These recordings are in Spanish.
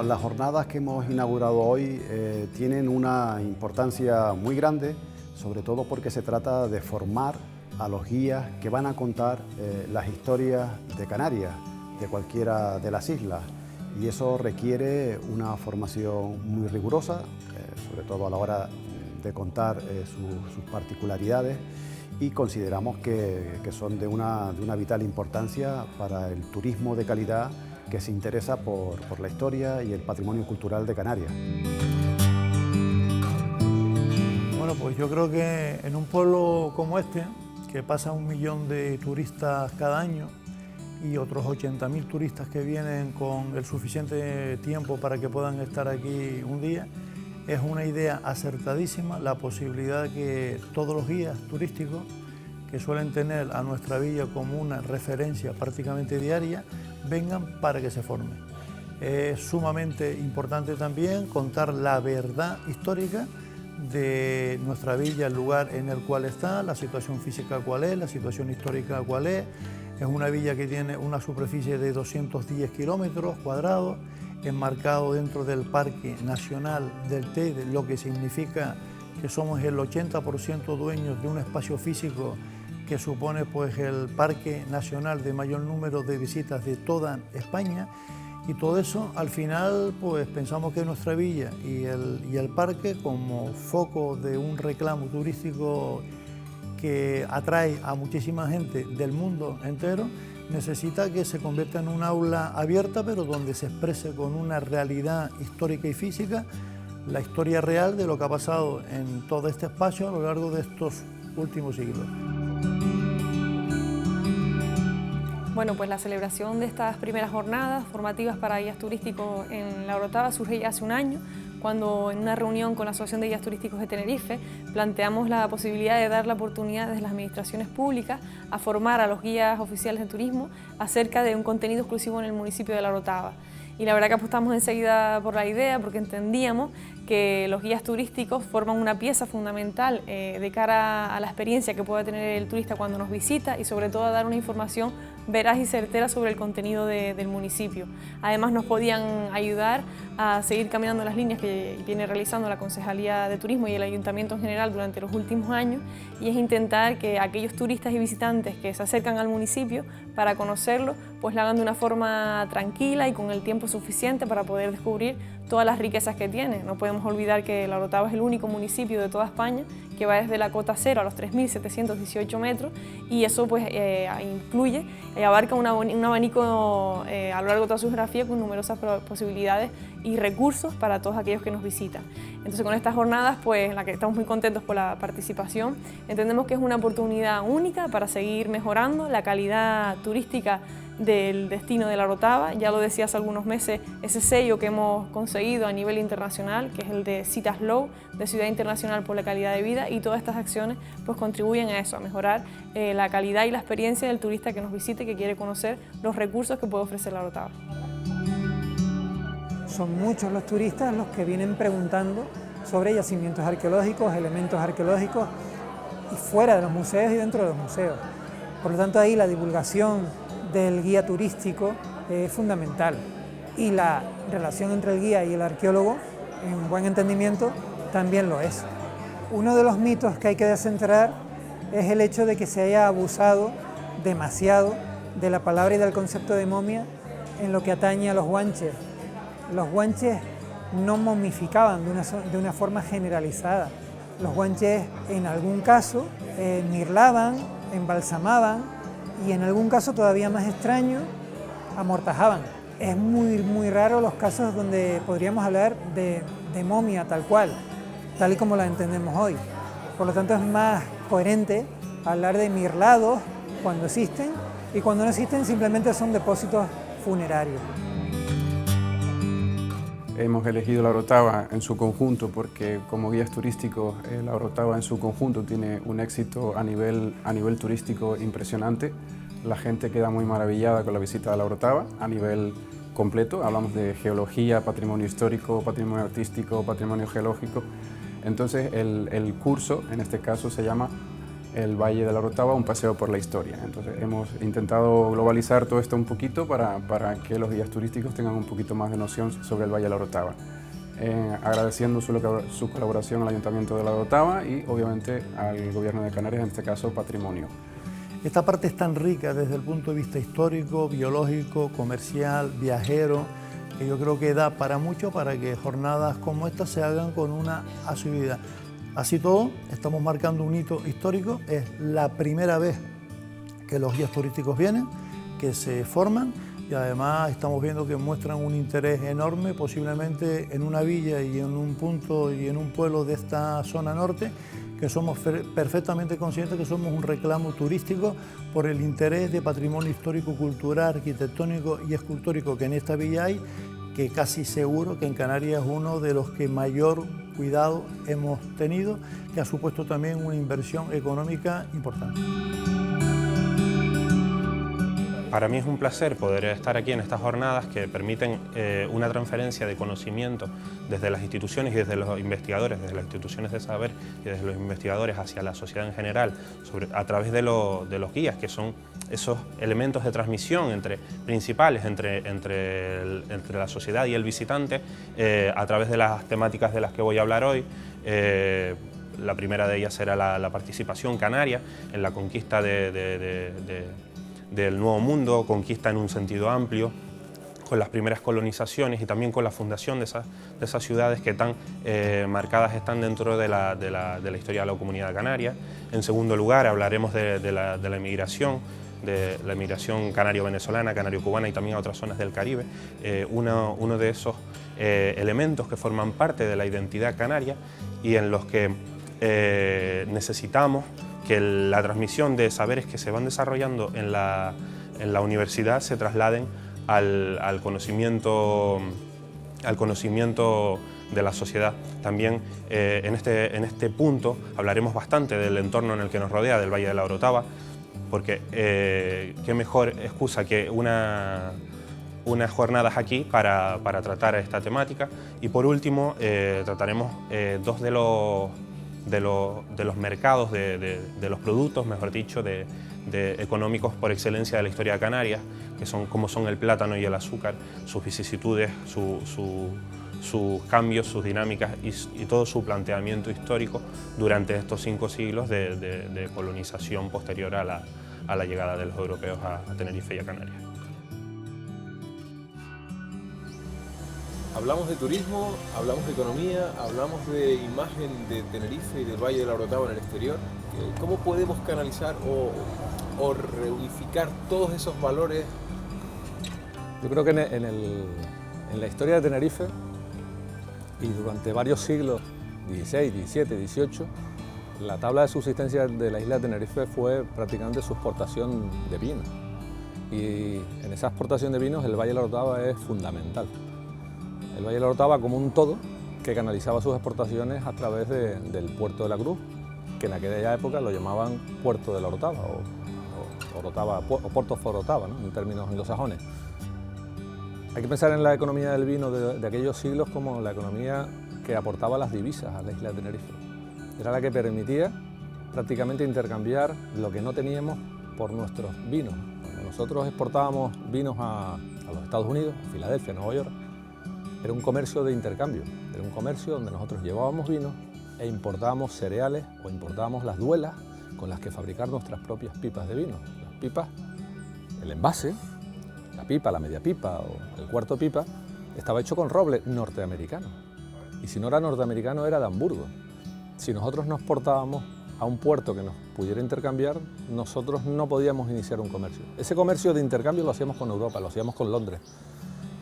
Bueno, las jornadas que hemos inaugurado hoy tienen una importancia muy grande, sobre todo porque se trata de formar a los guías que van a contar las historias de Canarias, de cualquiera de las islas, y eso requiere una formación muy rigurosa, sobre todo a la hora de contar sus particularidades, y consideramos que son de una vital importancia para el turismo de calidad que se interesa por la historia y el patrimonio cultural de Canarias. Bueno, pues yo creo que en un pueblo como este, que pasa 1 millón de turistas cada año y otros 80.000 turistas que vienen con el suficiente tiempo para que puedan estar aquí un día, es una idea acertadísima la posibilidad de que todos los guías turísticos que suelen tener a nuestra villa como una referencia prácticamente diaria, vengan para que se formen. Es sumamente importante también contar la verdad histórica de nuestra villa, el lugar en el cual está, la situación física cuál es, la situación histórica cuál es. Es una villa que tiene una superficie de 210 kilómetros cuadrados, enmarcado dentro del Parque Nacional del Teide, lo que significa que somos el 80% dueños de un espacio físico que supone pues, el Parque Nacional de mayor número de visitas de toda España, y todo eso al final pues, pensamos que nuestra villa y el parque, como foco de un reclamo turístico que atrae a muchísima gente del mundo entero, necesita que se convierta en un aula abierta, pero donde se exprese con una realidad histórica y física la historia real de lo que ha pasado en todo este espacio a lo largo de estos últimos siglos. Bueno, pues la celebración de estas primeras jornadas formativas para guías turísticos en La Orotava surge ya hace un año, cuando en una reunión con la Asociación de Guías Turísticos de Tenerife planteamos la posibilidad de dar la oportunidad desde las administraciones públicas a formar a los guías oficiales de turismo acerca de un contenido exclusivo en el municipio de La Orotava. Y la verdad que apostamos enseguida por la idea porque entendíamos que los guías turísticos forman una pieza fundamental de cara a la experiencia que pueda tener el turista cuando nos visita y sobre todo a dar una información veraz y certera sobre el contenido del municipio. Además nos podían ayudar a seguir caminando las líneas que viene realizando la Concejalía de Turismo y el Ayuntamiento en general durante los últimos años, y es intentar que aquellos turistas y visitantes que se acercan al municipio para conocerlo, pues lo hagan de una forma tranquila y con el tiempo suficiente para poder descubrir todas las riquezas que tiene. No podemos olvidar que La Orotava es el único municipio de toda España que va desde la cota cero a los 3.718 metros, y eso pues incluye y abarca un abanico a lo largo de toda su geografía con numerosas posibilidades y recursos para todos aquellos que nos visitan. Entonces con estas jornadas, pues en las que estamos muy contentos por la participación, entendemos que es una oportunidad única para seguir mejorando la calidad turística del destino de La Orotava. Ya lo decía hace algunos meses, ese sello que hemos conseguido a nivel internacional, que es el de CITASLOW, de Ciudad Internacional por la Calidad de Vida, y todas estas acciones pues contribuyen a eso, a mejorar la calidad y la experiencia del turista que nos visite, que quiere conocer los recursos que puede ofrecer La Orotava. Son muchos los turistas los que vienen preguntando sobre yacimientos arqueológicos, elementos arqueológicos, y fuera de los museos y dentro de los museos. Por lo tanto, ahí la divulgación del guía turístico es fundamental, y la relación entre el guía y el arqueólogo, en buen entendimiento, también lo es. Uno de los mitos que hay que desentrar es el hecho de que se haya abusado demasiado de la palabra y del concepto de momia en lo que atañe a los guanches. Los guanches no momificaban de una forma generalizada. Los guanches en algún caso mirlaban, embalsamaban, y en algún caso todavía más extraño, amortajaban. Es muy raro los casos donde podríamos hablar de momia tal cual, tal y como la entendemos hoy. Por lo tanto es más coherente hablar de mirlados cuando existen, y cuando no existen simplemente son depósitos funerarios. Hemos elegido La Orotava en su conjunto porque como guías turísticos La Orotava en su conjunto tiene un éxito a nivel turístico impresionante. La gente queda muy maravillada con la visita a La Orotava a nivel completo. Hablamos de geología, patrimonio histórico, patrimonio artístico, patrimonio geológico. Entonces el curso en este caso se llama el Valle de la Orotava, un paseo por la historia. Entonces hemos intentado globalizar todo esto un poquito para que los guías turísticos tengan un poquito más de noción sobre el Valle de la Orotava. Agradeciendo su colaboración al Ayuntamiento de la Orotava y obviamente al Gobierno de Canarias, en este caso Patrimonio. Esta parte es tan rica desde el punto de vista histórico, biológico, comercial, viajero, que yo creo que da para mucho para que jornadas como esta se hagan con una asiduidad. Así todo, estamos marcando un hito histórico, es la primera vez que los guías turísticos vienen, que se forman y además estamos viendo que muestran un interés enorme, posiblemente en una villa y en un punto y en un pueblo de esta zona norte, que somos perfectamente conscientes que somos un reclamo turístico por el interés de patrimonio histórico, cultural, arquitectónico y escultórico que en esta villa hay, que casi seguro que en Canarias es uno de los que mayor cuidado hemos tenido, que ha supuesto también una inversión económica importante. Para mí es un placer poder estar aquí en estas jornadas que permiten una transferencia de conocimiento desde las instituciones y desde los investigadores, desde las instituciones de saber y desde los investigadores hacia la sociedad en general, a través de los guías, que son esos elementos de transmisión principales entre la sociedad y el visitante, a través de las temáticas de las que voy a hablar hoy. La primera de ellas será la participación canaria en la conquista del Nuevo Mundo, conquista en un sentido amplio, con las primeras colonizaciones y también con la fundación de esas ciudades que tan marcadas están dentro de la historia de la comunidad canaria. En segundo lugar, hablaremos de la emigración canario-venezolana, canario-cubana y también a otras zonas del Caribe. Uno de esos elementos que forman parte de la identidad canaria y en los que necesitamos que la transmisión de saberes que se van desarrollando en la universidad se trasladen al conocimiento de la sociedad. También en este punto hablaremos bastante del entorno en el que nos rodea, del Valle de la Orotava, porque qué mejor excusa que unas jornadas aquí para tratar esta temática. Y por último trataremos dos de los mercados, de los productos, mejor dicho, económicos por excelencia de la historia de Canarias, que como son el plátano y el azúcar, sus vicisitudes, sus cambios, sus dinámicas y todo su planteamiento histórico durante estos 5 siglos de colonización posterior a la llegada de los europeos a Tenerife y a Canarias. Hablamos de turismo, hablamos de economía, hablamos de imagen de Tenerife y del Valle de la Orotava en el exterior. ¿Cómo podemos canalizar o reunificar todos esos valores? Yo creo que en la historia de Tenerife y durante varios siglos, XVI, XVII, XVIII, la tabla de subsistencia de la isla de Tenerife fue prácticamente su exportación de vino. Y en esa exportación de vinos el Valle de la Orotava es fundamental. El Valle de la Orotava como un todo que canalizaba sus exportaciones a través del puerto de la Cruz, que en aquella época lo llamaban puerto de la Orotava o Porto of Orotava, ¿no?, en términos anglosajones. Hay que pensar en la economía del vino de aquellos siglos como la economía que aportaba las divisas a la isla de Tenerife. Era la que permitía prácticamente intercambiar lo que no teníamos por nuestros vinos. Cuando nosotros exportábamos vinos a los Estados Unidos, a Filadelfia, Nueva York, era un comercio de intercambio, era un comercio donde nosotros llevábamos vinos e importábamos cereales o importábamos las duelas con las que fabricar nuestras propias pipas de vino. Las pipas, el envase, la pipa, la media pipa o el cuarto pipa, estaba hecho con roble norteamericano. Y si no era norteamericano, era de Hamburgo. Si nosotros nos exportábamos a un puerto que nos pudiera intercambiar, nosotros no podíamos iniciar un comercio. Ese comercio de intercambio lo hacíamos con Europa, lo hacíamos con Londres.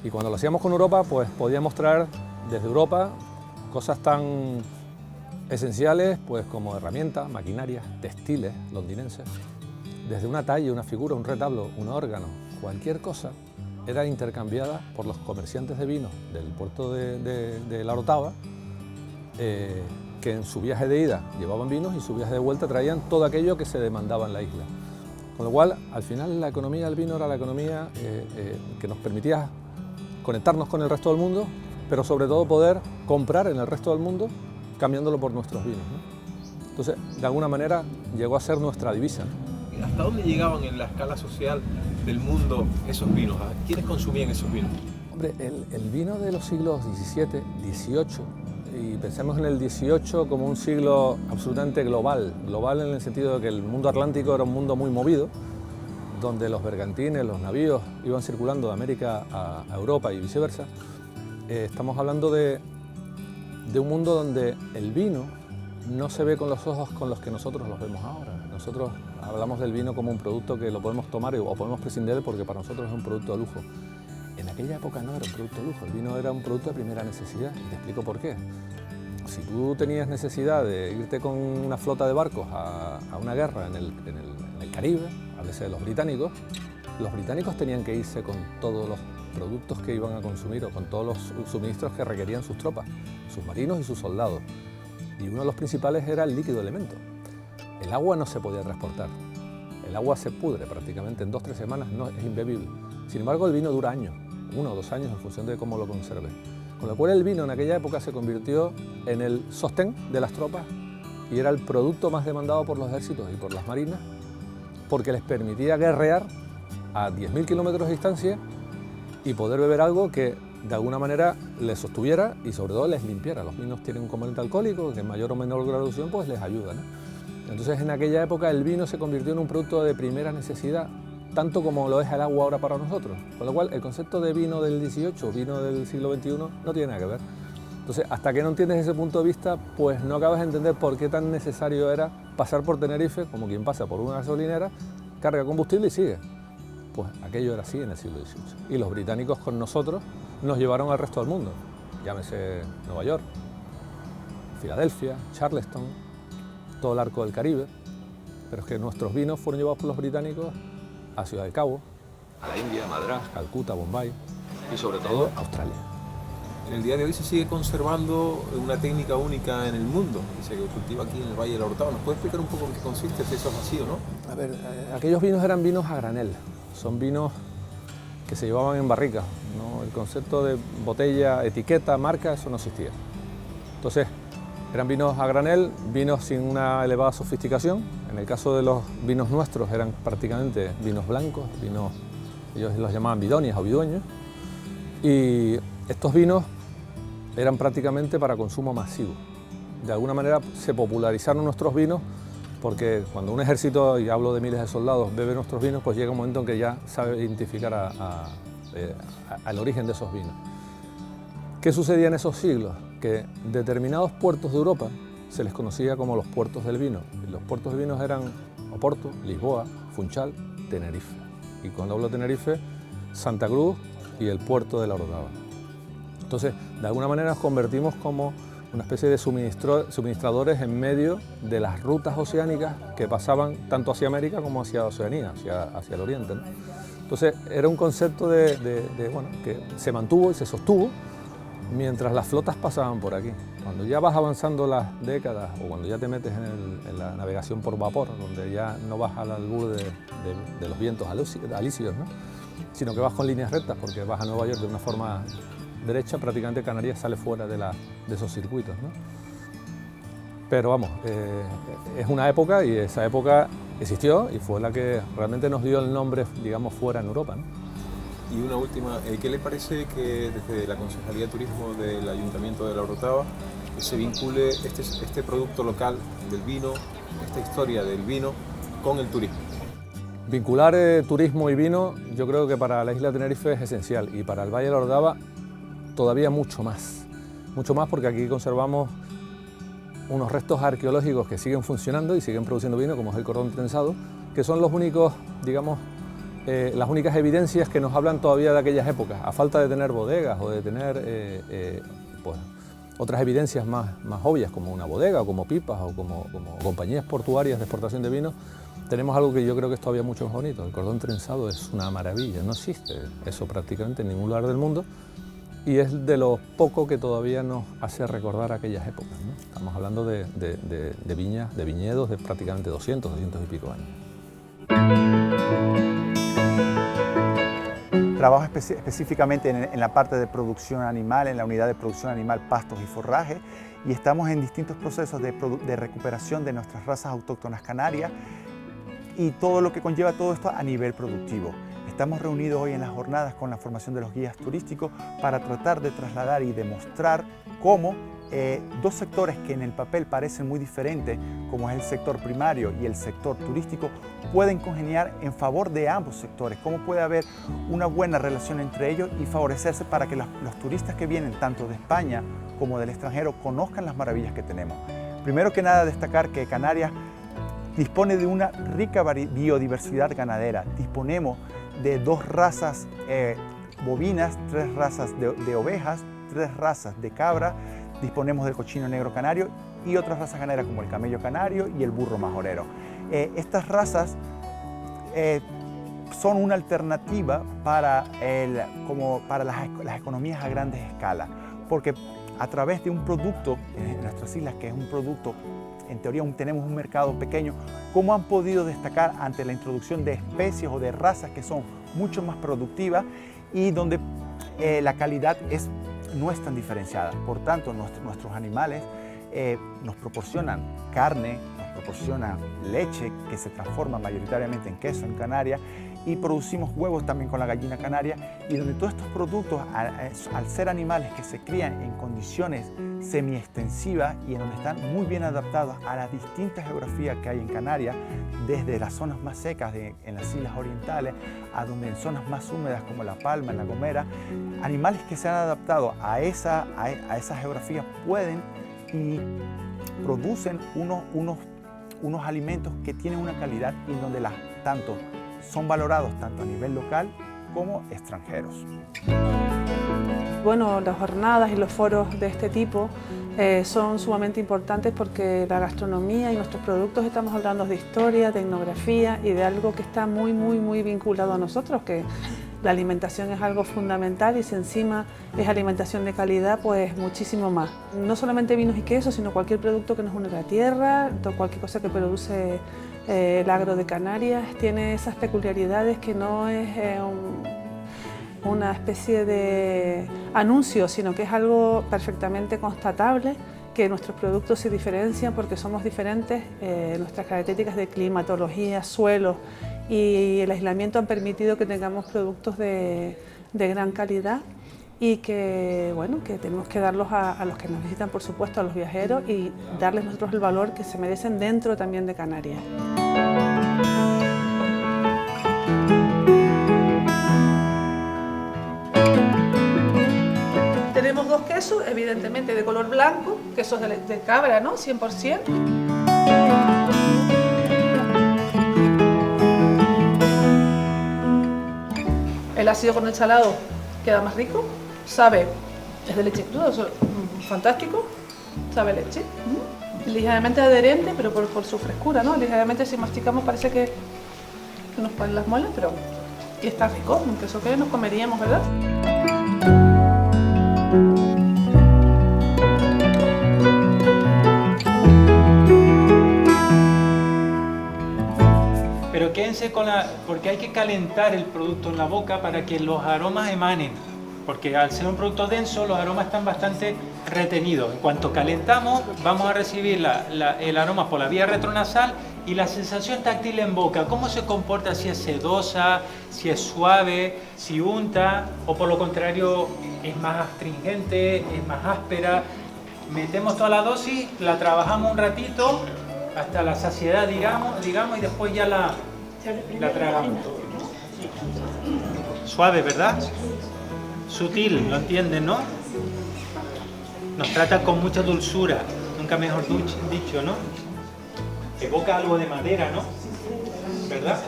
Y cuando lo hacíamos con Europa, pues podíamos traer desde Europa cosas tan esenciales pues como herramientas, maquinarias, textiles londinenses. Desde una talla, una figura, un retablo, un órgano, cualquier cosa era intercambiada por los comerciantes de vino del puerto de la Orotava, que en su viaje de ida llevaban vinos y en su viaje de vuelta traían todo aquello que se demandaba en la isla. Con lo cual, al final, la economía del vino era la economía que nos permitía conectarnos con el resto del mundo, pero sobre todo poder comprar en el resto del mundo cambiándolo por nuestros vinos, ¿no? Entonces, de alguna manera, llegó a ser nuestra divisa, ¿no? ¿Hasta dónde llegaban en la escala social del mundo esos vinos? ¿Quiénes consumían esos vinos? Hombre, el vino de los siglos XVII, XVIII, y pensemos en el XVIII como un siglo absolutamente global, global en el sentido de que el mundo atlántico era un mundo muy movido, donde los bergantines, los navíos iban circulando de América a Europa y viceversa. Estamos hablando de un mundo donde el vino no se ve con los ojos con los que nosotros los vemos ahora. Nosotros hablamos del vino como un producto que lo podemos tomar o podemos prescindir de él porque para nosotros es un producto de lujo. En aquella época no era un producto de lujo, el vino era un producto de primera necesidad y te explico por qué. Si tú tenías necesidad de irte con una flota de barcos a una guerra en el Caribe, a veces de los británicos tenían que irse con todos los productos que iban a consumir o con todos los suministros que requerían sus tropas, sus marinos y sus soldados. Y uno de los principales era el líquido elemento. El agua no se podía transportar, el agua se pudre prácticamente en 2 o 3 semanas, no, es imbebible. Sin embargo, el vino dura años, 1 o 2 años en función de cómo lo conserve. Con lo cual el vino en aquella época se convirtió en el sostén de las tropas y era el producto más demandado por los ejércitos y por las marinas porque les permitía guerrear a 10.000 kilómetros de distancia y poder beber algo que de alguna manera les sostuviera y sobre todo les limpiara. Los vinos tienen un componente alcohólico que en mayor o menor graduación pues les ayuda, ¿no? Entonces en aquella época el vino se convirtió en un producto de primera necesidad, tanto como lo es el agua ahora para nosotros. Con lo cual el concepto de vino del XVIII, vino del siglo XXI, no tiene nada que ver. Entonces hasta que no entiendes ese punto de vista, pues no acabas de entender por qué tan necesario era pasar por Tenerife, como quien pasa por una gasolinera, carga combustible y sigue. Pues aquello era así en el siglo XVIII. Y los británicos con nosotros nos llevaron al resto del mundo. Llámese Nueva York, Filadelfia, Charleston, todo el arco del Caribe. Pero es que nuestros vinos fueron llevados por los británicos a Ciudad del Cabo, A la India, Madrás Calcuta, Bombay y sobre todo Australia. en el día de hoy se sigue conservando una técnica única en el mundo que se cultiva aquí en el Valle de la Orotava. ¿Nos puede explicar un poco en qué consiste? Si eso es así o no. A ver, aquellos vinos eran vinos a granel, son vinos que se llevaban en barricas, ¿no? El concepto de botella, etiqueta, marca, eso no existía. Entonces, eran vinos a granel, vinos sin una elevada sofisticación. En el caso de los vinos nuestros eran prácticamente vinos blancos, vinos, ellos los llamaban bidonias o bidueños. Y estos vinos eran prácticamente para consumo masivo. De alguna manera se popularizaron nuestros vinos porque cuando un ejército, y hablo de miles de soldados, bebe nuestros vinos, pues llega un momento en que ya sabe identificar al origen de esos vinos. ¿Qué sucedía en esos siglos? Que determinados puertos de Europa se les conocía como los puertos del vino. Y los puertos del vino eran Oporto, Lisboa, Funchal, Tenerife. Y cuando hablo de Tenerife, Santa Cruz y el puerto de la Orotava. Entonces, de alguna manera nos convertimos como una especie de suministradores en medio de las rutas oceánicas que pasaban tanto hacia América como hacia Oceanía, hacia el Oriente, ¿no? Entonces, era un concepto bueno, que se mantuvo y se sostuvo mientras las flotas pasaban por aquí. Cuando ya vas avanzando las décadas o cuando ya te metes en la navegación por vapor, donde ya no vas al albur de los vientos alisios, ¿no? Sino que vas con líneas rectas porque vas a Nueva York de una forma derecha, prácticamente Canarias sale fuera de esos circuitos, ¿no? Pero vamos, es una época y esa época existió y fue la que realmente nos dio el nombre, digamos, fuera en Europa, ¿no? Y una última, ¿qué le parece que desde la Concejalía de Turismo del Ayuntamiento de La Orotava se vincule este producto local del vino, esta historia del vino, con el turismo? Vincular turismo y vino, yo creo que para la isla de Tenerife es esencial y para el Valle de la Orotava todavía mucho más porque aquí conservamos unos restos arqueológicos que siguen funcionando y siguen produciendo vino, como es el cordón trenzado, que son los únicos, digamos, las únicas evidencias que nos hablan todavía de aquellas épocas, a falta de tener bodegas o de tener pues, otras evidencias más obvias, como una bodega o como pipas o como compañías portuarias de exportación de vino. Tenemos algo que yo creo que es todavía mucho más bonito. El cordón trenzado es una maravilla, no existe eso prácticamente en ningún lugar del mundo y es de lo poco que todavía nos hace recordar aquellas épocas, ¿no? Estamos hablando de viñas, de viñedos de prácticamente 200 y pico años. Trabajo específicamente en la parte de producción animal, en la unidad de producción animal, pastos y forraje, y estamos en distintos procesos de recuperación de nuestras razas autóctonas canarias y todo lo que conlleva todo esto a nivel productivo. Estamos reunidos hoy en las jornadas con la formación de los guías turísticos para tratar de trasladar y demostrar cómo dos sectores que en el papel parecen muy diferentes, como es el sector primario y el sector turístico, pueden congeniar en favor de ambos sectores, cómo puede haber una buena relación entre ellos y favorecerse para que los turistas que vienen tanto de España como del extranjero conozcan las maravillas que tenemos. Primero que nada, destacar que Canarias dispone de una rica biodiversidad ganadera. Disponemos de 2 razas bovinas, 3 razas de ovejas, 3 razas de cabra, disponemos del cochino negro canario y otras razas ganaderas como el camello canario y el burro majorero. Estas razas son una alternativa para las economías a grandes escalas, porque a través de un producto en nuestras islas, que es un producto, en teoría tenemos un mercado pequeño, cómo han podido destacar ante la introducción de especies o de razas que son mucho más productivas y donde la calidad no es tan diferenciada. Por tanto, nuestros animales nos proporcionan carne, nos proporcionan leche que se transforma mayoritariamente en queso en Canarias y producimos huevos también con la gallina canaria, y donde todos estos productos, al ser animales que se crían en condiciones semi-extensivas y en donde están muy bien adaptados a las distintas geografías que hay en Canarias, desde las zonas más secas en las islas orientales a donde en zonas más húmedas como La Palma, en La Gomera, animales que se han adaptado a esa geografía pueden y producen unos alimentos que tienen una calidad y en donde tanto son valorados tanto a nivel local como extranjeros. Bueno, las jornadas y los foros de este tipo son sumamente importantes porque la gastronomía y nuestros productos, estamos hablando de historia, de etnografía y de algo que está muy vinculado a nosotros, que la alimentación es algo fundamental, y si encima es alimentación de calidad, pues muchísimo más. No solamente vinos y quesos, sino cualquier producto que nos une a la tierra, cualquier cosa que produce el agro de Canarias, tiene esas peculiaridades que no es una especie de anuncio, sino que es algo perfectamente constatable, que nuestros productos se diferencian porque somos diferentes, nuestras características de climatología, suelos y el aislamiento han permitido que tengamos productos de gran calidad y que, bueno, que tenemos que darlos a los que nos visitan, por supuesto, a los viajeros, y darles nosotros el valor que se merecen dentro también de Canarias. Tenemos 2 quesos, evidentemente de color blanco, quesos de cabra, ¿no? 100%. El ácido con el salado queda más rico, sabe, es de leche cruda, fantástico, sabe leche. Ligeramente adherente, pero por su frescura, ¿no? Ligeramente si masticamos parece que nos ponen las muelas, pero y está rico, un queso que nos comeríamos, ¿verdad? Pero quédense porque hay que calentar el producto en la boca para que los aromas emanen, porque al ser un producto denso los aromas están bastante retenidos. En cuanto calentamos vamos a recibir el aroma por la vía retronasal y la sensación táctil en boca, cómo se comporta, si es sedosa, si es suave, si unta o por lo contrario es más astringente, es más áspera. Metemos toda la dosis, la trabajamos un ratito hasta la saciedad, digamos, y después ya la tragamos. Suave, ¿verdad? Sutil, lo entienden, ¿no? Nos trata con mucha dulzura, nunca mejor dicho, ¿no? Evoca algo de madera, ¿no? ¿Verdad?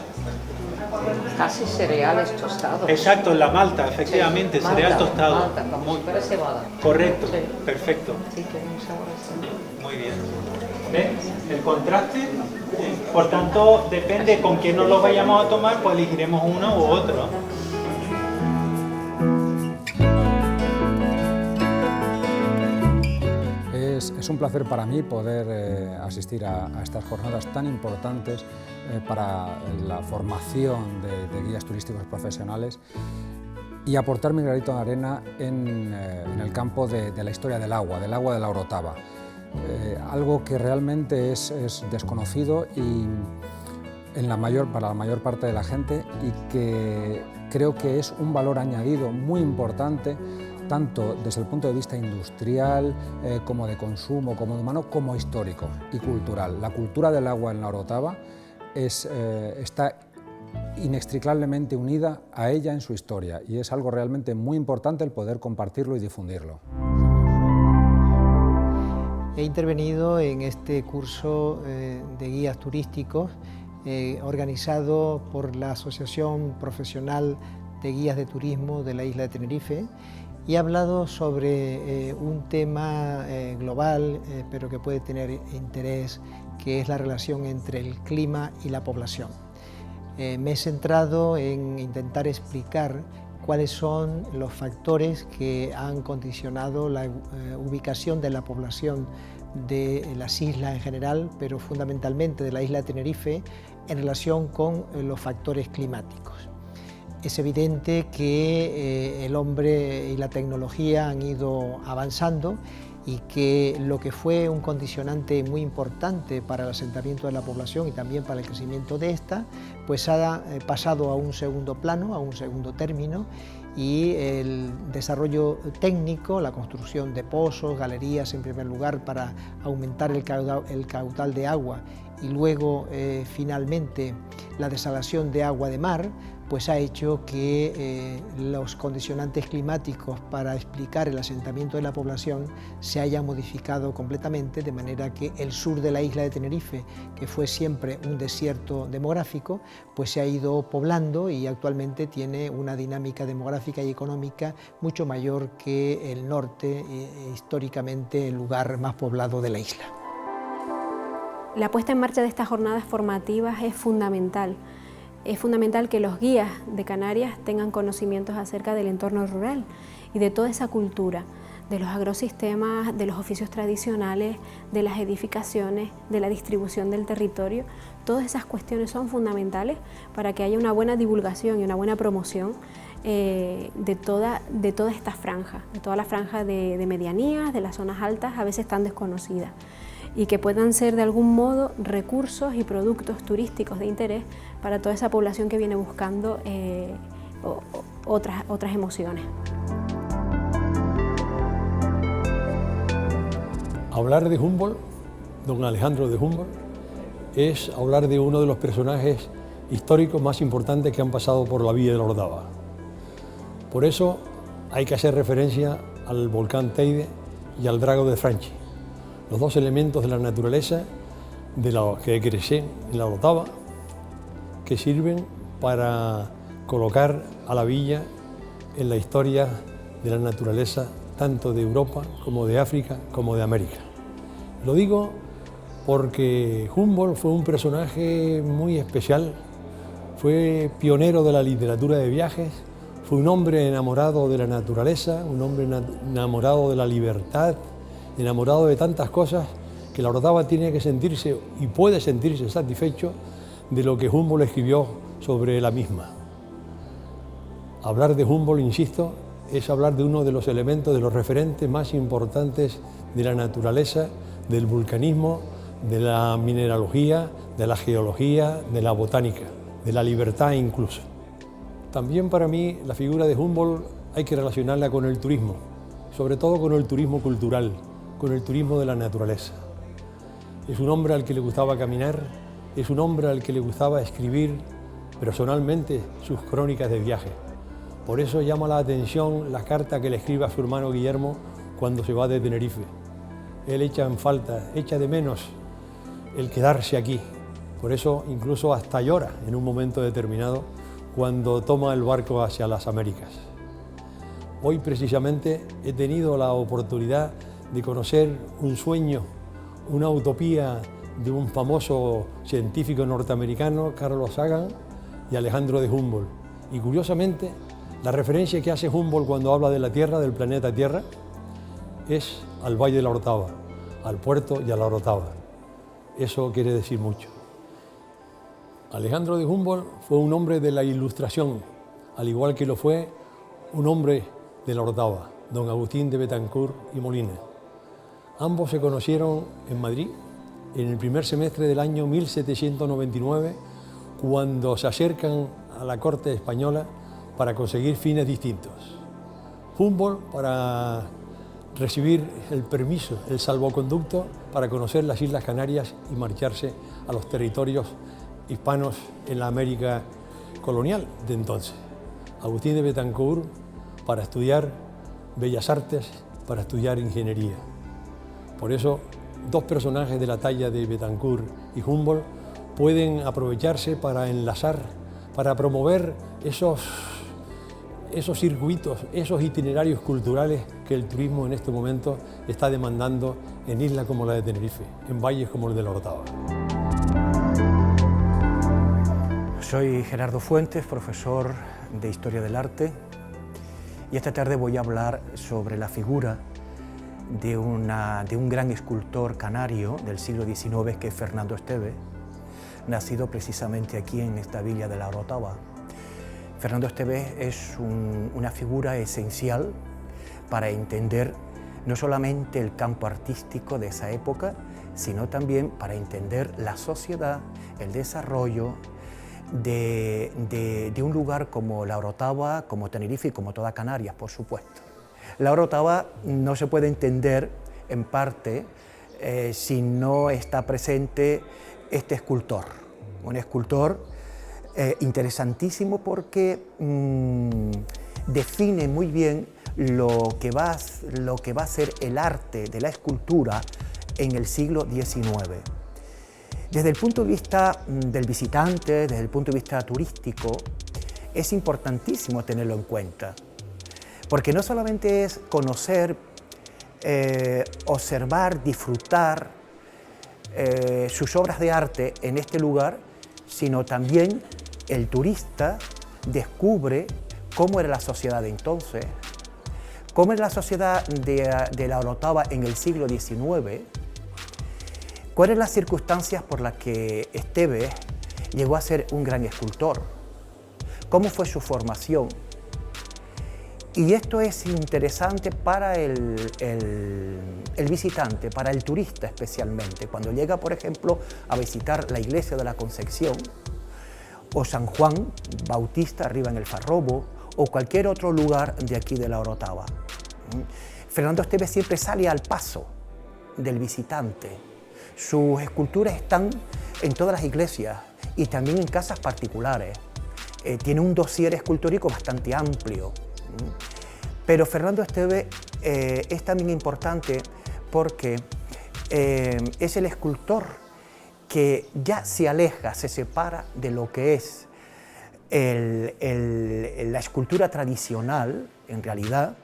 Casi cereales tostados. Exacto, la malta, efectivamente, sí, cereal malta, tostado. Malta, como si fuera cebada. Correcto, sí. Perfecto. Sí, tiene un sabor así. Muy bien. ¿Ves? El contraste, por tanto, depende con quién nos lo vayamos a tomar, pues elegiremos uno u otro. Es un placer para mí poder asistir a estas jornadas tan importantes para la formación de guías turísticos profesionales y aportar mi granito de arena en el campo de la historia del agua de la Orotava. Algo que realmente es desconocido y para la mayor parte de la gente, y que creo que es un valor añadido muy importante, tanto desde el punto de vista industrial, como de consumo, como de humano, como histórico y cultural. La cultura del agua en la Orotava está inextricablemente unida a ella en su historia, y es algo realmente muy importante el poder compartirlo y difundirlo. He intervenido en este curso de guías turísticos organizado por la Asociación Profesional de Guías de Turismo de la isla de Tenerife, y he hablado sobre un tema global, pero que puede tener interés, que es la relación entre el clima y la población. Me he centrado en intentar explicar cuáles son los factores que han condicionado la ubicación de la población de las islas en general, pero fundamentalmente de la isla de Tenerife, en relación con los factores climáticos. Es evidente que el hombre y la tecnología han ido avanzando, y que lo que fue un condicionante muy importante para el asentamiento de la población y también para el crecimiento de esta, pues ha pasado a un segundo plano, a un segundo término, y el desarrollo técnico, la construcción de pozos, galerías en primer lugar para aumentar el caudal de agua, y luego finalmente la desalación de agua de mar, pues ha hecho que los condicionantes climáticos para explicar el asentamiento de la población se hayan modificado completamente, de manera que el sur de la isla de Tenerife, que fue siempre un desierto demográfico, pues se ha ido poblando y actualmente tiene una dinámica demográfica y económica mucho mayor que el norte, históricamente el lugar más poblado de la isla. La puesta en marcha de estas jornadas formativas es fundamental. Es fundamental que los guías de Canarias tengan conocimientos acerca del entorno rural y de toda esa cultura, de los agrosistemas, de los oficios tradicionales, de las edificaciones, de la distribución del territorio. Todas esas cuestiones son fundamentales para que haya una buena divulgación y una buena promoción de toda esta franja, de toda la franja de medianías, de las zonas altas, a veces tan desconocidas, y que puedan ser de algún modo recursos y productos turísticos de interés para toda esa población que viene buscando otras emociones. Hablar de Humboldt, don Alejandro de Humboldt, es hablar de uno de los personajes históricos más importantes que han pasado por la villa de la Orotava. Por eso hay que hacer referencia al volcán Teide y al Drago de Franchi, los dos elementos de la naturaleza de los que crecen en la Orotava, que sirven para colocar a la villa en la historia de la naturaleza tanto de Europa como de África como de América. Lo digo porque Humboldt fue un personaje muy especial, fue pionero de la literatura de viajes, fue un hombre enamorado de la naturaleza, un hombre enamorado de la libertad, enamorado de tantas cosas, que la Orotava tiene que sentirse y puede sentirse satisfecho de lo que Humboldt escribió sobre la misma. Hablar de Humboldt, insisto, es hablar de uno de los elementos, de los referentes más importantes de la naturaleza, del vulcanismo, de la mineralogía, de la geología, de la botánica, de la libertad incluso. También para mí la figura de Humboldt hay que relacionarla con el turismo, sobre todo con el turismo cultural, con el turismo de la naturaleza. Es un hombre al que le gustaba caminar, es un hombre al que le gustaba escribir personalmente sus crónicas de viaje. Por eso llama la atención la carta que le escribe a su hermano Guillermo cuando se va de Tenerife. Él echa en falta, echa de menos el quedarse aquí. Por eso incluso hasta llora en un momento determinado cuando toma el barco hacia las Américas. Hoy precisamente he tenido la oportunidad de conocer un sueño, una utopía de un famoso científico norteamericano, Carl Sagan, y Alejandro de Humboldt. Y curiosamente, la referencia que hace Humboldt cuando habla de la Tierra, del planeta Tierra, es al Valle de la Orotava, al puerto y a la Orotava. Eso quiere decir mucho. Alejandro de Humboldt fue un hombre de la Ilustración, al igual que lo fue un hombre de la Orotava, don Agustín de Betancourt y Molina. Ambos se conocieron en Madrid en el primer semestre del año 1799, cuando se acercan a la corte española para conseguir fines distintos. Humboldt para recibir el permiso, el salvoconducto para conocer las Islas Canarias y marcharse a los territorios hispanos en la América colonial de entonces. Agustín de Betancourt para estudiar Bellas Artes, para estudiar Ingeniería. Por eso, dos personajes de la talla de Betancourt y Humboldt pueden aprovecharse para enlazar, para promover esos circuitos, esos itinerarios culturales que el turismo en este momento está demandando en islas como la de Tenerife, en valles como el de la Orotava. Soy Gerardo Fuentes, profesor de Historia del Arte, y esta tarde voy a hablar sobre la figura de un gran escultor canario del siglo XIX, que es Fernando Esteves, nacido precisamente aquí en esta villa de la Orotava. Fernando Esteves es una figura esencial para entender no solamente el campo artístico de esa época, sino también para entender la sociedad, el desarrollo de un lugar como la Orotava, como Tenerife y como toda Canarias, por supuesto. La Orotava no se puede entender en parte si no está presente este escultor, un escultor interesantísimo porque define muy bien lo que va a ser el arte de la escultura en el siglo XIX. Desde el punto de vista del visitante, desde el punto de vista turístico, es importantísimo tenerlo en cuenta, porque no solamente es conocer, observar, disfrutar sus obras de arte en este lugar, sino también el turista descubre cómo era la sociedad de entonces, cómo era la sociedad de la Orotava en el siglo XIX, cuáles las circunstancias por las que Esteves llegó a ser un gran escultor, cómo fue su formación. Y esto es interesante para el visitante, para el turista especialmente, cuando llega, por ejemplo, a visitar la iglesia de la Concepción, o San Juan Bautista arriba en el Farrobo, o cualquier otro lugar de aquí de la Orotava. Fernando Esteves siempre sale al paso del visitante. Sus esculturas están en todas las iglesias y también en casas particulares. Tiene un dossier escultórico bastante amplio. Pero Fernando Esteves es también importante porque es el escultor que ya se aleja, se separa de lo que es la escultura tradicional, en realidad,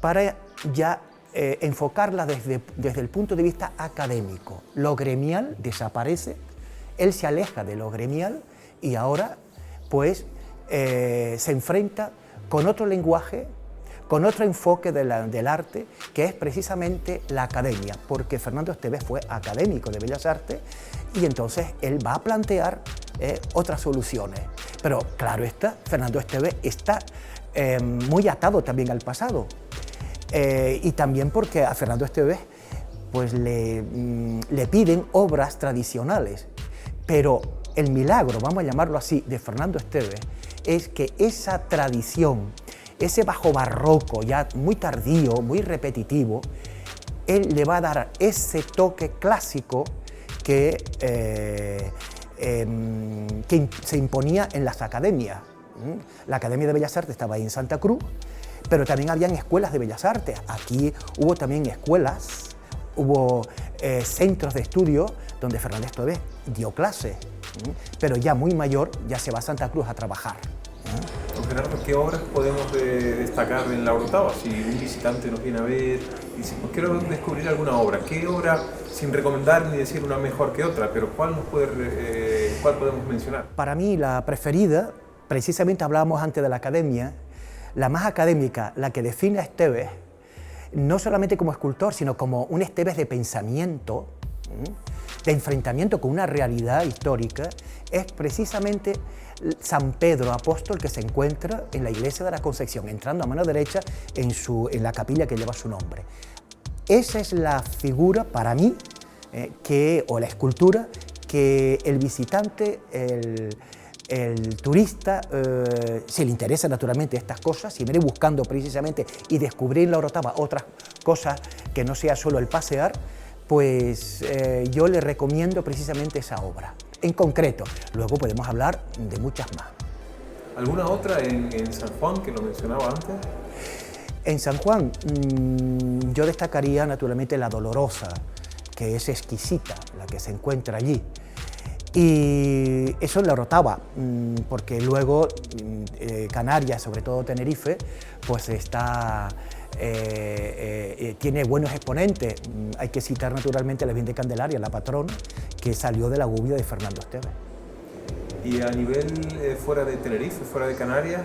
para ya enfocarla desde el punto de vista académico. Lo gremial desaparece, él se aleja de lo gremial y ahora pues se enfrenta con otro lenguaje, con otro enfoque del arte, que es precisamente la academia, porque Fernando Esteves fue académico de Bellas Artes y entonces él va a plantear otras soluciones. Pero claro está, Fernando Esteves está muy atado también al pasado. Y también porque a Fernando Esteves pues, le piden obras tradicionales, pero el milagro, vamos a llamarlo así, de Fernando Esteves es que esa tradición, ese bajo barroco ya muy tardío, muy repetitivo, él le va a dar ese toque clásico que se imponía en las academias. La Academia de Bellas Artes estaba ahí en Santa Cruz, pero también habían escuelas de Bellas Artes. Aquí hubo también escuelas, hubo centros de estudio donde Fernando Esteves dio clases, pero ya muy mayor, ya se va a Santa Cruz a trabajar. Don Gerardo, ¿qué obras podemos destacar en la Orotava? Si un visitante nos viene a ver y dice, pues quiero descubrir alguna obra, ¿qué obra, sin recomendar ni decir una mejor que otra, pero cuál podemos mencionar? Para mí la preferida, precisamente hablábamos antes de la academia, la más académica, la que define a Esteves, no solamente como escultor, sino como un Esteves de pensamiento, de enfrentamiento con una realidad histórica, es precisamente San Pedro Apóstol, que se encuentra en la iglesia de la Concepción, entrando a mano derecha en la capilla que lleva su nombre. Esa es la figura para mí, o la escultura, que el visitante, el turista, si le interesa naturalmente estas cosas, si viene buscando precisamente y descubrir en la Orotava otras cosas que no sea solo el pasear, pues yo le recomiendo precisamente esa obra. En concreto, luego podemos hablar de muchas más. ¿Alguna otra en San Juan que lo mencionaba antes? En San Juan yo destacaría naturalmente la Dolorosa, que es exquisita, la que se encuentra allí. Y eso en la Orotava, porque luego Canarias, sobre todo Tenerife, pues tiene buenos exponentes. Hay que citar naturalmente a la Virgen de Candelaria, la patrona, que salió de la gubia de Fernando Esteban. Y a nivel fuera de Tenerife, fuera de Canarias,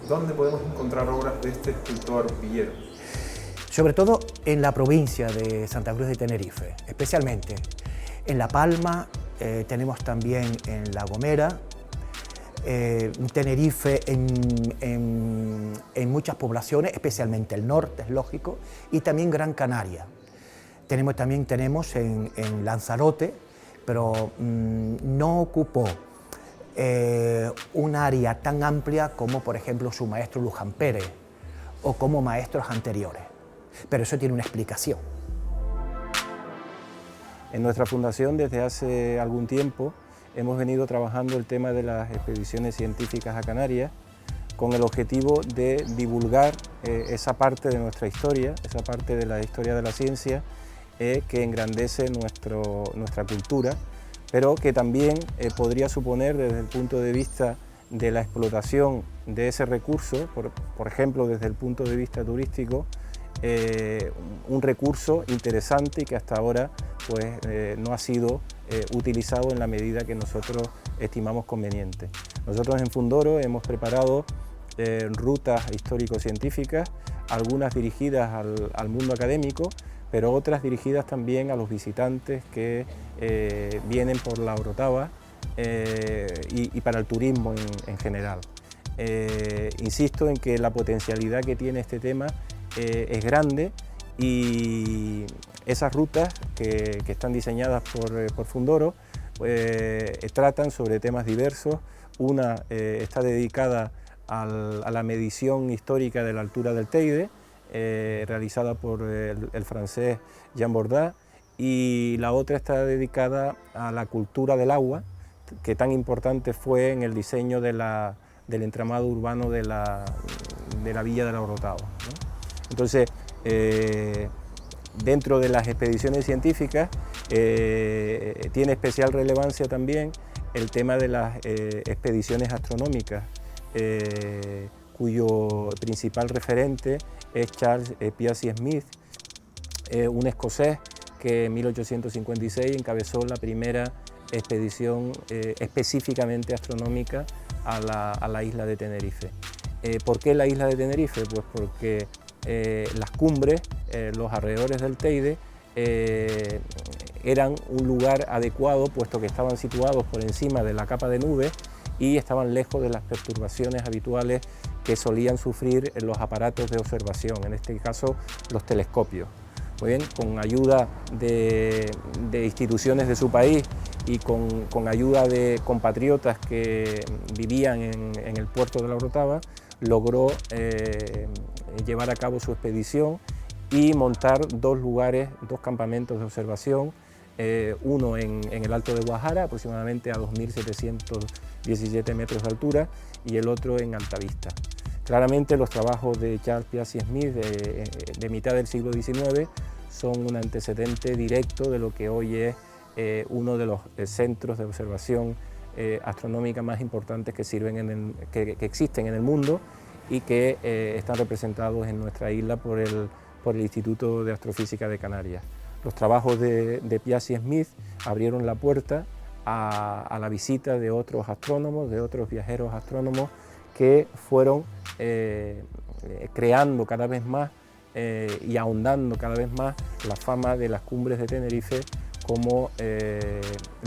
¿dónde podemos encontrar obras de este escultor villero? Sobre todo en la provincia de Santa Cruz de Tenerife, especialmente en La Palma, tenemos también en La Gomera, Tenerife en muchas poblaciones, especialmente el norte, es lógico, y también Gran Canaria. También tenemos en Lanzarote, pero no ocupó un área tan amplia como, por ejemplo, su maestro Luján Pérez o como maestros anteriores. Pero eso tiene una explicación. En nuestra fundación, desde hace algún tiempo, hemos venido trabajando el tema de las expediciones científicas a Canarias con el objetivo de divulgar esa parte de nuestra historia, esa parte de la historia de la ciencia que engrandece nuestra cultura, pero que también podría suponer, desde el punto de vista de la explotación de ese recurso, por ejemplo, desde el punto de vista turístico, un recurso interesante y que hasta ahora pues, no ha sido utilizado en la medida que nosotros estimamos conveniente. Nosotros en Fundoro hemos preparado rutas histórico-científicas, algunas dirigidas al mundo académico, pero otras dirigidas también a los visitantes que vienen por la Orotava y para el turismo en general. Insisto en que la potencialidad que tiene este tema es grande y esas rutas que están diseñadas por Fundoro tratan sobre temas diversos. Una está dedicada a la medición histórica de la altura del Teide, realizada por el francés Jean Borda, y la otra está dedicada a la cultura del agua, que tan importante fue en el diseño del entramado urbano de la villa de la Orotava, ¿no? Entonces, dentro de las expediciones científicas tiene especial relevancia también el tema de las expediciones astronómicas, cuyo principal referente es Charles Piazzi Smith, un escocés que en 1856 encabezó la primera expedición específicamente astronómica a la isla de Tenerife. ¿Por qué la isla de Tenerife? Pues porque las cumbres, los alrededores del Teide, eran un lugar adecuado, puesto que estaban situados por encima de la capa de nubes y estaban lejos de las perturbaciones habituales que solían sufrir los aparatos de observación, en este caso los telescopios. Muy bien, con ayuda de instituciones de su país y con ayuda de compatriotas que vivían en el puerto de la Orotava, logró llevar a cabo su expedición y montar dos campamentos de observación, uno en el Alto de Guajara, aproximadamente a 2.717 metros de altura, y el otro en Altavista. Claramente los trabajos de Charles Piazzi Smith de mitad del siglo XIX son un antecedente directo de lo que hoy es uno de los centros de observación astronómica más importantes que existen en el mundo y que están representados en nuestra isla por el Instituto de Astrofísica de Canarias. Los trabajos de Piazzi Smith abrieron la puerta a la visita de otros astrónomos, de otros viajeros astrónomos que fueron creando cada vez más y ahondando cada vez más la fama de las cumbres de Tenerife como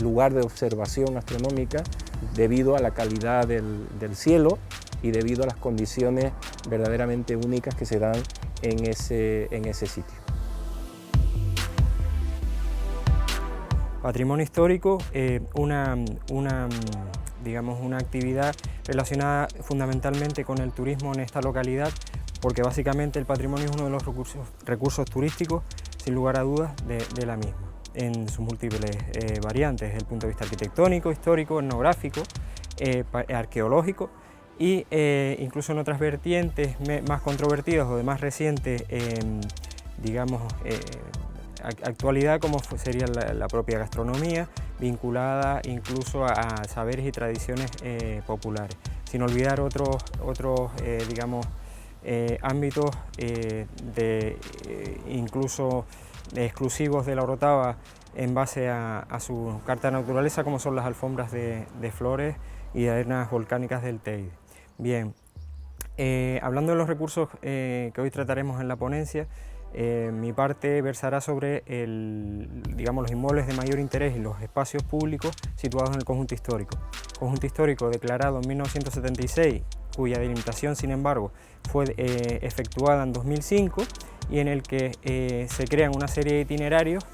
lugar de observación astronómica debido a la calidad del cielo y debido a las condiciones verdaderamente únicas que se dan en ese sitio. Patrimonio histórico, digamos, una actividad relacionada fundamentalmente con el turismo en esta localidad, porque básicamente el patrimonio es uno de los recursos turísticos, sin lugar a dudas, de la misma, en sus múltiples variantes, desde el punto de vista arquitectónico, histórico, etnográfico, arqueológico, y incluso en otras vertientes más controvertidas o de más reciente, digamos, actualidad, como sería la propia gastronomía, vinculada incluso a saberes y tradiciones populares, sin olvidar otros digamos, ámbitos incluso exclusivos de la Orotava en base a su carta de naturaleza, como son las alfombras de flores y arenas volcánicas del Teide. Bien, hablando de los recursos que hoy trataremos en la ponencia, mi parte versará sobre digamos, los inmuebles de mayor interés y los espacios públicos situados en el conjunto histórico. Conjunto histórico declarado en 1976, cuya delimitación, sin embargo, fue efectuada en 2005 y en el que se crean una serie de itinerarios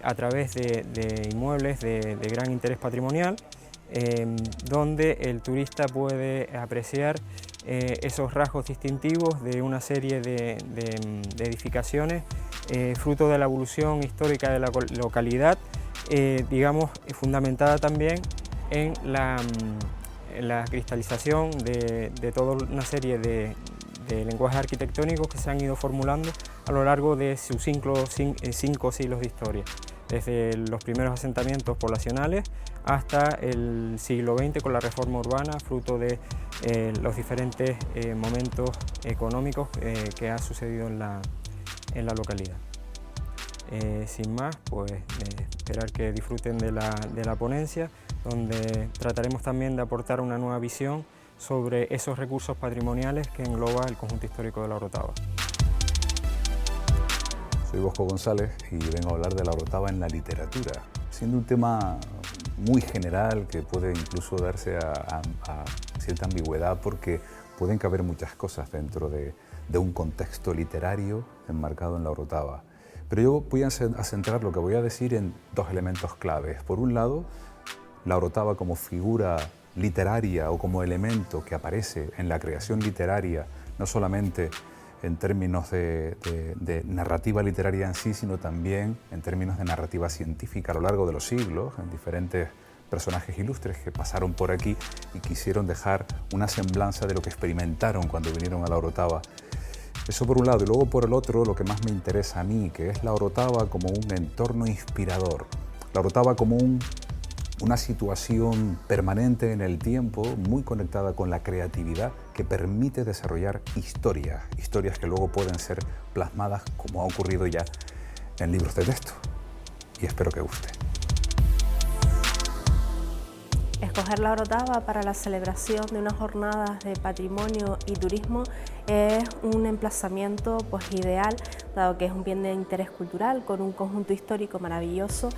a través de inmuebles de gran interés patrimonial, donde el turista puede apreciar esos rasgos distintivos de una serie de edificaciones fruto de la evolución histórica de la localidad, digamos, fundamentada también en la cristalización de toda una serie de lenguajes arquitectónicos que se han ido formulando a lo largo de sus 5 siglos de historia, desde los primeros asentamientos poblacionales hasta el siglo XX con la reforma urbana, fruto de los diferentes momentos económicos que ha sucedido en la localidad. Sin más, pues esperar que disfruten de la ponencia, donde trataremos también de aportar una nueva visión sobre esos recursos patrimoniales que engloba el conjunto histórico de la Orotava. Soy Bosco González y vengo a hablar de la Orotava en la literatura, siendo un tema muy general que puede incluso darse a cierta ambigüedad porque pueden caber muchas cosas dentro de un contexto literario enmarcado en la Orotava. Pero yo voy a centrar lo que voy a decir en dos elementos claves. Por un lado, la Orotava como figura literaria o como elemento que aparece en la creación literaria, no solamente en términos de narrativa literaria en sí, sino también en términos de narrativa científica a lo largo de los siglos, en diferentes personajes ilustres que pasaron por aquí y quisieron dejar una semblanza de lo que experimentaron cuando vinieron a la Orotava. Eso por un lado, y luego por el otro, lo que más me interesa a mí, que es la Orotava como un entorno inspirador, la Orotava como una situación permanente en el tiempo, muy conectada con la creatividad, que permite desarrollar historias que luego pueden ser plasmadas, como ha ocurrido ya en libros de texto. Y espero que guste. Escoger la Orotava para la celebración de unas jornadas de patrimonio y turismo es un emplazamiento ideal, dado que es un bien de interés cultural con un conjunto histórico maravilloso,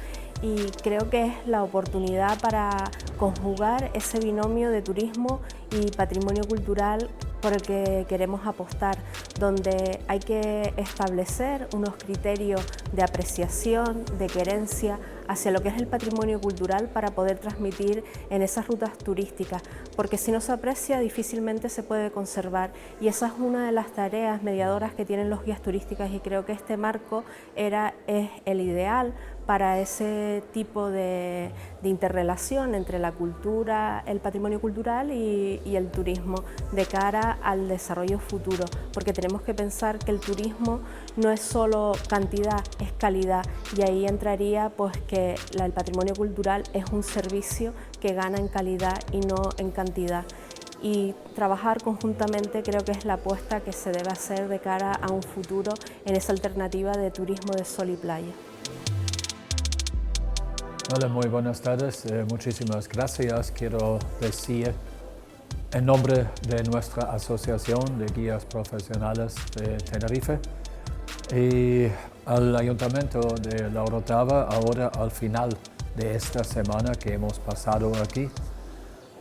y creo que es la oportunidad para conjugar ese binomio de turismo y patrimonio cultural por el que queremos apostar, donde hay que establecer unos criterios de apreciación, de querencia hacia lo que es el patrimonio cultural para poder transmitir en esas rutas turísticas, porque si no se aprecia difícilmente se puede conservar, y esa es una de las tareas mediadoras que tienen los guías turísticos, y creo que este marco es el ideal para ese tipo de interrelación entre la cultura, el patrimonio cultural y el turismo de cara al desarrollo futuro, porque tenemos que pensar que el turismo no es solo cantidad, es calidad, y ahí entraría que el patrimonio cultural es un servicio que gana en calidad y no en cantidad. Y trabajar conjuntamente creo que es la apuesta que se debe hacer de cara a un futuro en esa alternativa de turismo de sol y playa. Hola, muy buenas tardes. Muchísimas gracias. Quiero decir en nombre de nuestra Asociación de Guías Profesionales de Tenerife y al Ayuntamiento de La Orotava ahora al final de esta semana que hemos pasado aquí.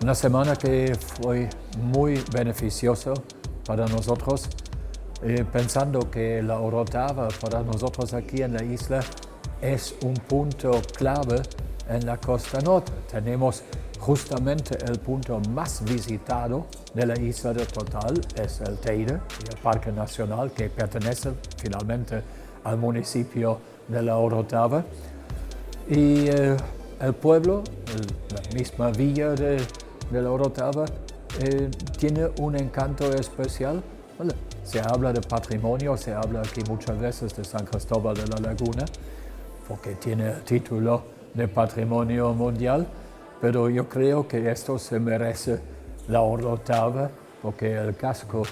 Una semana que fue muy beneficiosa para nosotros, pensando que La Orotava para nosotros aquí en la isla es un punto clave en la costa norte. Tenemos justamente el punto más visitado de la isla de Total, es el Teide, el Parque Nacional que pertenece finalmente al municipio de La Orotava. Y el pueblo, la misma villa de La Orotava, tiene un encanto especial. Vale, se habla de patrimonio, se habla aquí muchas veces de San Cristóbal de la Laguna, porque tiene el título de Patrimonio Mundial, pero yo creo que esto se merece La Orotava, porque el casco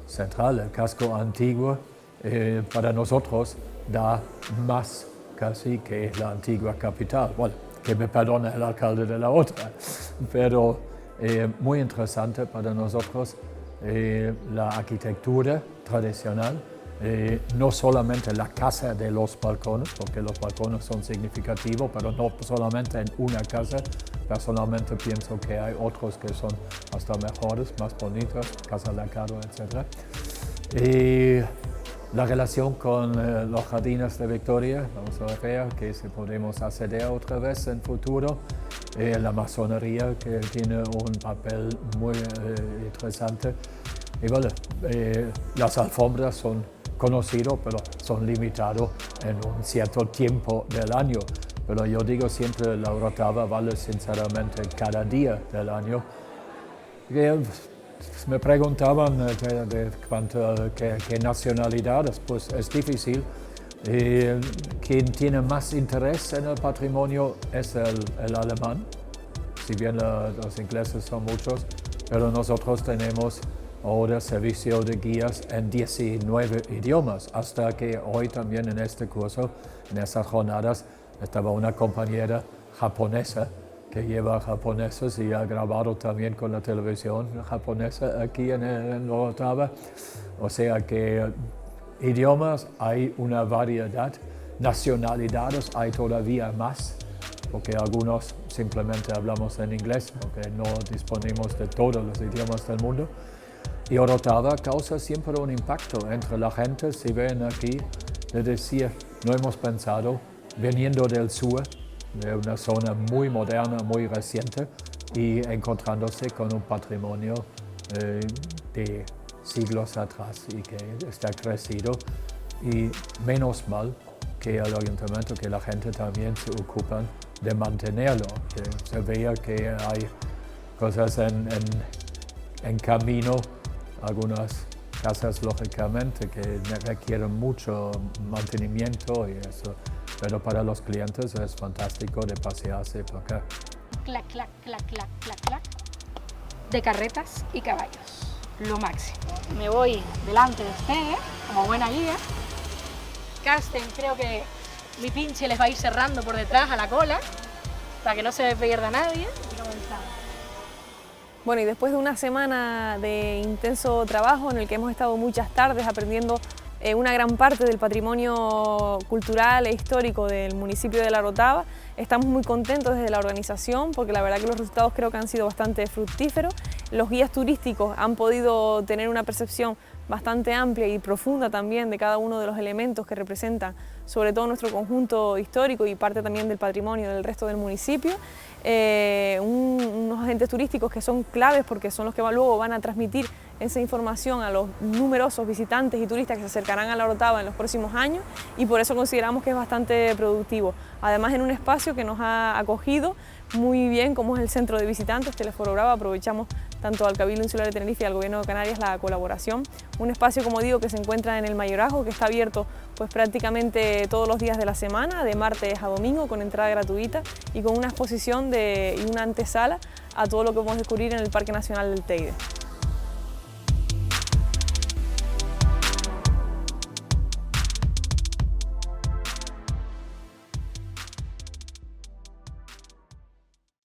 central, el casco antiguo, para nosotros da más casi que la antigua capital. Bueno, que me perdone el alcalde de la otra, pero muy interesante para nosotros la arquitectura tradicional, no solamente la casa de los balcones, porque los balcones son significativos, pero no solamente en una casa. Personalmente pienso que hay otros que son hasta mejores, más bonitos, Casa Lacado, etc. Y la relación con los jardines de Victoria, vamos a ver que si podemos acceder otra vez en futuro. La masonería, que tiene un papel muy interesante. Y vale, las alfombras son conocidas, pero son limitadas en un cierto tiempo del año. Pero yo digo siempre, La Orotava vale sinceramente cada día del año. Me preguntaban qué nacionalidades, pues es difícil. Quien tiene más interés en el patrimonio es el alemán, si bien los ingleses son muchos, pero nosotros tenemos ahora servicio de guías en 19 idiomas, hasta que hoy también en este curso, en estas jornadas, estaba una compañera japonesa que lleva japoneses y ha grabado también con la televisión japonesa aquí en La Orotava. O sea que idiomas hay una variedad, nacionalidades hay todavía más, porque algunos simplemente hablamos en inglés, porque no disponemos de todos los idiomas del mundo. Y Orotava causa siempre un impacto entre la gente, si ven aquí, de decir, no hemos pensado, viniendo del sur, de una zona muy moderna, muy reciente, y encontrándose con un patrimonio de siglos atrás y que está crecido. Y menos mal que el ayuntamiento, que la gente también se ocupan de mantenerlo, que se vea que hay cosas en camino, algunas casas lógicamente que requieren mucho mantenimiento y eso, pero para los clientes es fantástico de pasearse por acá. Clac, clac, clac, clac, clac, clac, de carretas y caballos, lo máximo. Me voy delante de ustedes, como buena guía. Carsten, creo que mi pinche les va a ir cerrando por detrás a la cola, para que no se me pierda nadie. Y comenzamos. Bueno, y después de una semana de intenso trabajo en el que hemos estado muchas tardes aprendiendo una gran parte del patrimonio cultural e histórico del municipio de La Orotava, estamos muy contentos desde la organización porque la verdad que los resultados creo que han sido bastante fructíferos. Los guías turísticos han podido tener una percepción bastante amplia y profunda también de cada uno de los elementos que representan sobre todo nuestro conjunto histórico y parte también del patrimonio del resto del municipio. Unos agentes turísticos que son claves porque son los que luego van a transmitir esa información a los numerosos visitantes y turistas que se acercarán a La Orotava en los próximos años y por eso consideramos que es bastante productivo. Además en un espacio que nos ha acogido muy bien como es el centro de visitantes Teleforo Brava, aprovechamos tanto al Cabildo Insular de Tenerife y al Gobierno de Canarias la colaboración. Un espacio, como digo, que se encuentra en el Mayorazgo, que está abierto pues prácticamente todos los días de la semana, de martes a domingo, con entrada gratuita y con una exposición y una antesala a todo lo que podemos descubrir en el Parque Nacional del Teide.